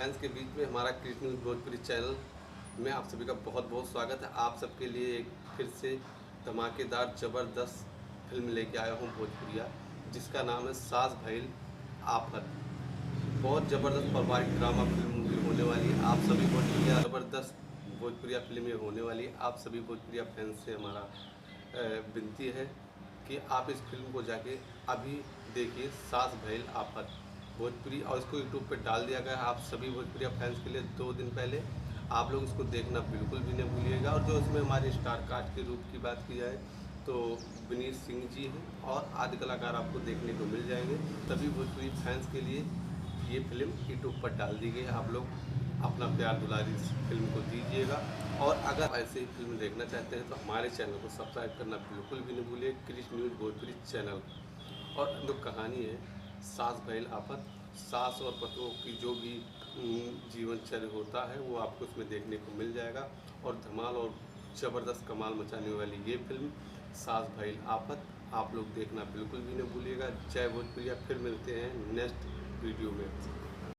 Fans के बीच में हमारा कृष्ण न्यूज़ भोजपुरी चैनल में आप सभी का बहुत बहुत स्वागत है। आप सबके लिए एक फिर से धमाकेदार ज़बरदस्त फिल्म लेके आया हूँ भोजपुरिया, जिसका नाम है सास भइल आफत। बहुत ज़बरदस्त पारिवारिक ड्रामा फिल्म होने वाली है। आप सभी भोजपुरिया ज़बरदस्त भोजपुरिया फिल्में होने वाली है। आप सभी भोजपुरिया फैंस से हमारा विनती है कि आप इस फिल्म को जाके अभी देखिए, सास भइल आफत भोजपुरी, और इसको यूट्यूब पे डाल दिया गया है आप सभी भोजपुरिया फैंस के लिए 2 दिन पहले। आप लोग इसको देखना बिल्कुल भी नहीं भूलिएगा। और जो इसमें हमारे स्टार कास्ट के रूप की बात की जाए तो विनीत सिंह जी हैं और आदि कलाकार आपको देखने को मिल जाएंगे। सभी भोजपुरी फैंस के लिए ये फिल्म यूट्यूब पर डाल दी गई है। आप लोग अपना प्यार दुलारी इस फिल्म को दीजिएगा। और अगर ऐसे ही फिल्म देखना चाहते हैं तो हमारे चैनल को सब्सक्राइब करना बिल्कुल भी नहीं भूलिए, कृष्ण न्यूज़ भोजपुरी चैनल। और जो कहानी है सास भइल आफत, सास और पतों की जो भी जीवनचर्या होता है वो आपको उसमें देखने को मिल जाएगा। और धमाल और ज़बरदस्त कमाल मचाने वाली ये फिल्म सास भइल आफत आप लोग देखना बिल्कुल भी नहीं भूलिएगा। जय भोजपुरिया। फिर मिलते हैं नेक्स्ट वीडियो में।